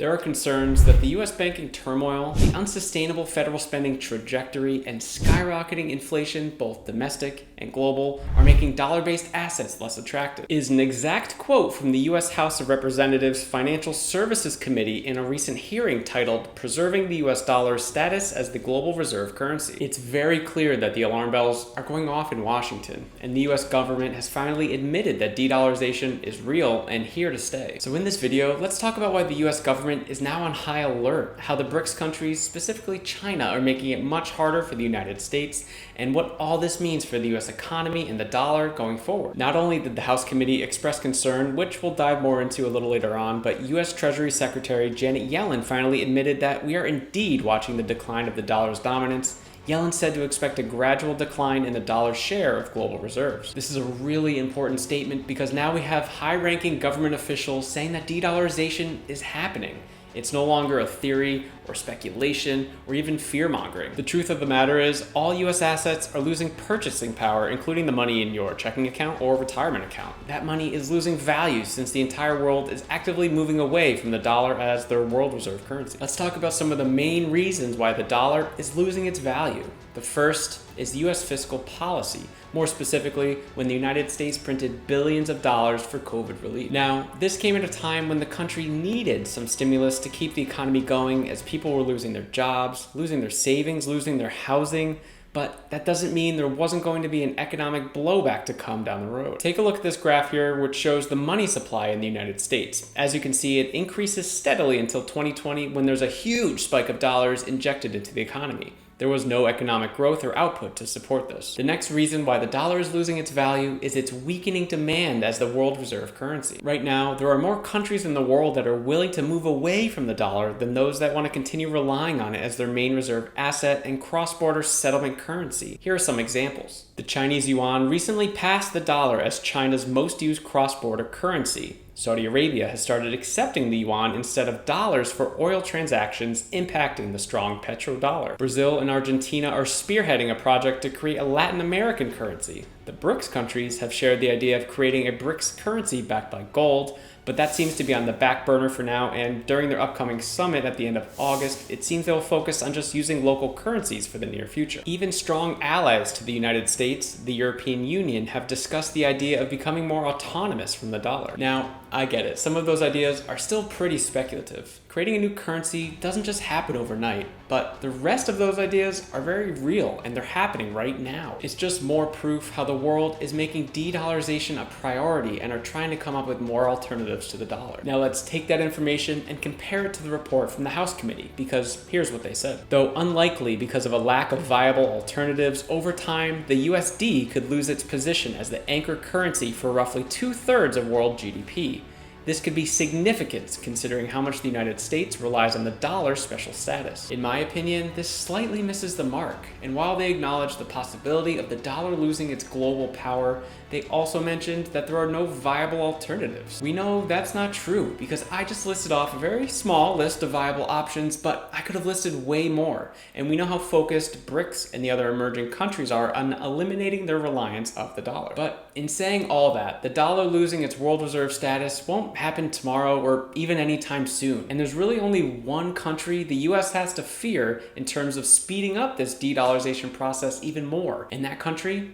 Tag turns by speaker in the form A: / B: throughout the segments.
A: There are concerns that the US banking turmoil, the unsustainable federal spending trajectory, and skyrocketing inflation, both domestic and global, are making dollar-based assets less attractive. Is an exact quote from the US House of Representatives Financial Services Committee in a recent hearing titled "Preserving the US Dollar's Status as the Global Reserve Currency." It's very clear that the alarm bells are going off in Washington, and the US government has finally admitted that de-dollarization is real and here to stay. So in this video, let's talk about why the US government is now on high alert, how the BRICS countries, specifically China, are making it much harder for the United States, and what all this means for the US economy and the dollar going forward. Not only did the House Committee express concern, which we'll dive more into a little later on, but US Treasury Secretary Janet Yellen finally admitted that we are indeed watching the decline of the dollar's dominance. Yellen said to expect a gradual decline in the dollar's share of global reserves. This is a really important statement because now we have high-ranking government officials saying that de-dollarization is happening. It's no longer a theory or speculation or even fear-mongering. The truth of the matter is all US assets are losing purchasing power, including the money in your checking account or retirement account. That money is losing value since the entire world is actively moving away from the dollar as their world reserve currency. Let's talk about some of the main reasons why the dollar is losing its value. The first is US fiscal policy, more specifically when the United States printed billions of dollars for COVID relief. Now, this came at a time when the country needed some stimulus to keep the economy going as people were losing their jobs, losing their savings, losing their housing, but that doesn't mean there wasn't going to be an economic blowback to come down the road. Take a look at this graph here, which shows the money supply in the United States. As you can see, it increases steadily until 2020 when there's a huge spike of dollars injected into the economy. There was no economic growth or output to support this. The next reason why the dollar is losing its value is its weakening demand as the world reserve currency. Right now, there are more countries in the world that are willing to move away from the dollar than those that want to continue relying on it as their main reserve asset and cross-border settlement currency. Here are some examples. The Chinese yuan recently passed the dollar as China's most used cross-border currency. Saudi Arabia has started accepting the yuan instead of dollars for oil transactions, impacting the strong petrodollar. Brazil and Argentina are spearheading a project to create a Latin American currency. The BRICS countries have shared the idea of creating a BRICS currency backed by gold, but that seems to be on the back burner for now, and during their upcoming summit at the end of August, it seems they'll focus on just using local currencies for the near future. Even strong allies to the United States, the European Union, have discussed the idea of becoming more autonomous from the dollar. Now, I get it, some of those ideas are still pretty speculative. Creating a new currency doesn't just happen overnight, but the rest of those ideas are very real and they're happening right now. It's just more proof how the world is making de-dollarization a priority and are trying to come up with more alternatives to the dollar. Now let's take that information and compare it to the report from the House Committee, because here's what they said. Though unlikely because of a lack of viable alternatives, over time, the USD could lose its position as the anchor currency for roughly 2/3 of world GDP. This could be significant considering how much the United States relies on the dollar's special status. In my opinion, this slightly misses the mark, and while they acknowledge the possibility of the dollar losing its global power, they also mentioned that there are no viable alternatives. We know that's not true because I just listed off a very small list of viable options, but I could have listed way more, and we know how focused BRICS and the other emerging countries are on eliminating their reliance of the dollar. But in saying all that, the dollar losing its world reserve status won't happen tomorrow or even anytime soon. And there's really only one country the US has to fear in terms of speeding up this de-dollarization process even more. And that country,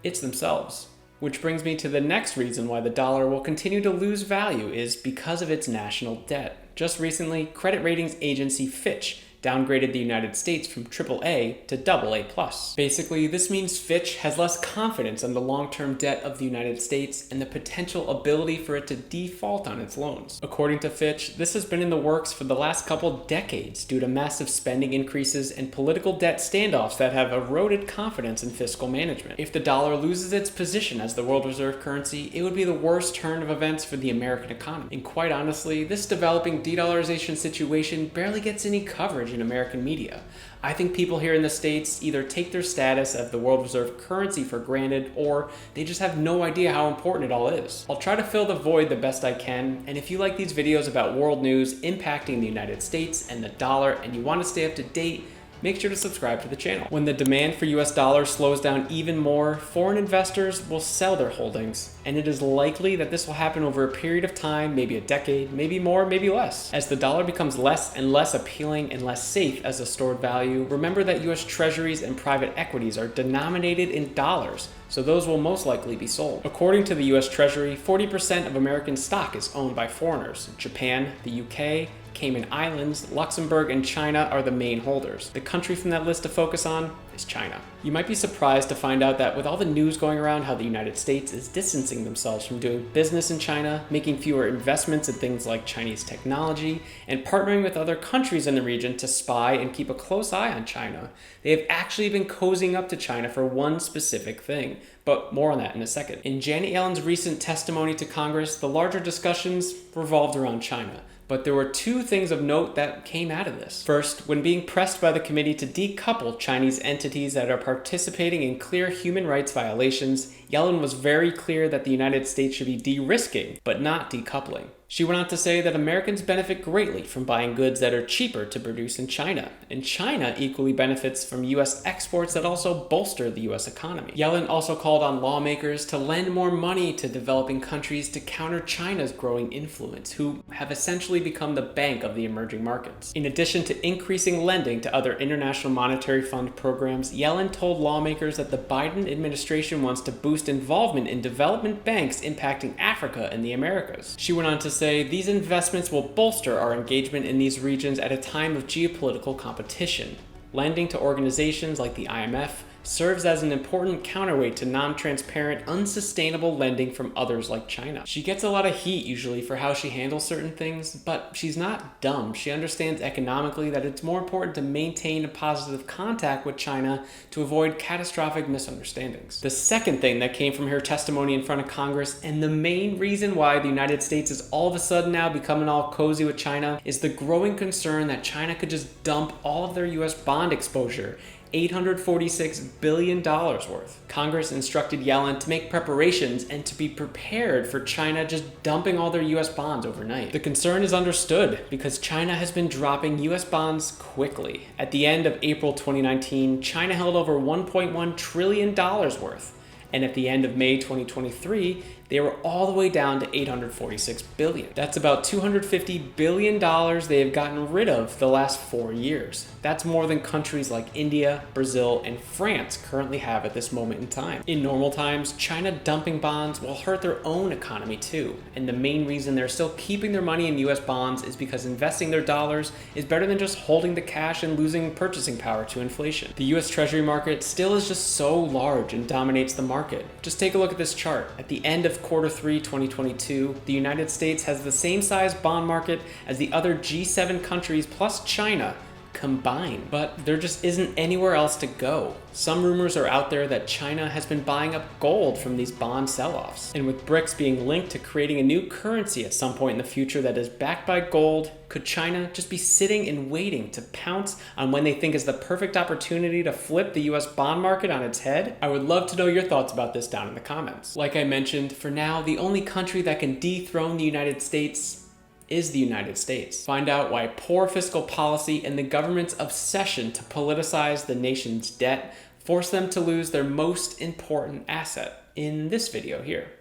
A: it's themselves. Which brings me to the next reason why the dollar will continue to lose value is because of its national debt. Just recently, credit ratings agency Fitch downgraded the United States from AAA to AA+. Basically, this means Fitch has less confidence in the long-term debt of the United States and the potential ability for it to default on its loans. According to Fitch, this has been in the works for the last couple decades due to massive spending increases and political debt standoffs that have eroded confidence in fiscal management. If the dollar loses its position as the world reserve currency, it would be the worst turn of events for the American economy. And quite honestly, this developing de-dollarization situation barely gets any coverage in American media. I think people here in the States either take their status as the world reserve currency for granted, or they just have no idea how important it all is. I'll try to fill the void the best I can, and if you like these videos about world news impacting the United States and the dollar and you want to stay up to date, make sure to subscribe to the channel. When the demand for US dollars slows down even more, foreign investors will sell their holdings, and it is likely that this will happen over a period of time, maybe a decade, maybe more, maybe less. As the dollar becomes less and less appealing and less safe as a stored value, remember that US treasuries and private equities are denominated in dollars, so those will most likely be sold. According to the US Treasury, 40% of American stock is owned by foreigners. Japan, the UK, Cayman Islands, Luxembourg, and China are the main holders. The country from that list to focus on is China. You might be surprised to find out that with all the news going around how the United States is distancing themselves from doing business in China, making fewer investments in things like Chinese technology, and partnering with other countries in the region to spy and keep a close eye on China, they have actually been cozying up to China for one specific thing. But more on that in a second. In Janet Yellen's recent testimony to Congress, the larger discussions revolved around China. But there were two things of note that came out of this. First, when being pressed by the committee to decouple Chinese entities that are participating in clear human rights violations, Yellen was very clear that the United States should be de-risking, but not decoupling. She went on to say that Americans benefit greatly from buying goods that are cheaper to produce in China, and China equally benefits from US exports that also bolster the US economy. Yellen also called on lawmakers to lend more money to developing countries to counter China's growing influence, who have essentially become the bank of the emerging markets. In addition to increasing lending to other International Monetary Fund programs, Yellen told lawmakers that the Biden administration wants to boost involvement in development banks impacting Africa and the Americas. She went on to say these investments will bolster our engagement in these regions at a time of geopolitical competition. Lending to organizations like the IMF serves as an important counterweight to non-transparent, unsustainable lending from others like China. She gets a lot of heat usually for how she handles certain things, but she's not dumb. She understands economically that it's more important to maintain a positive contact with China to avoid catastrophic misunderstandings. The second thing that came from her testimony in front of Congress, and the main reason why the United States is all of a sudden now becoming all cozy with China, is the growing concern that China could just dump all of their US bond exposure, $846 billion worth. Congress instructed Yellen to make preparations and to be prepared for China just dumping all their US bonds overnight. The concern is understood because China has been dropping US bonds quickly. At the end of April 2019, China held over $1.1 trillion worth. And at the end of May 2023, they were all the way down to $846 billion. That's about $250 billion they have gotten rid of the last 4 years. That's more than countries like India, Brazil, and France currently have at this moment in time. In normal times, China dumping bonds will hurt their own economy too. And the main reason they're still keeping their money in US bonds is because investing their dollars is better than just holding the cash and losing purchasing power to inflation. The US Treasury market still is just so large and dominates the market. Just take a look at this chart. At the end of Q3 2022, the United States has the same size bond market as the other G7 countries plus China combined, but there just isn't anywhere else to go. Some rumors are out there that China has been buying up gold from these bond sell-offs. And with BRICS being linked to creating a new currency at some point in the future that is backed by gold, could China just be sitting and waiting to pounce on when they think is the perfect opportunity to flip the US bond market on its head? I would love to know your thoughts about this down in the comments. Like I mentioned, for now, the only country that can dethrone the United States is the United States. Find out why poor fiscal policy and the government's obsession to politicize the nation's debt force them to lose their most important asset in this video here.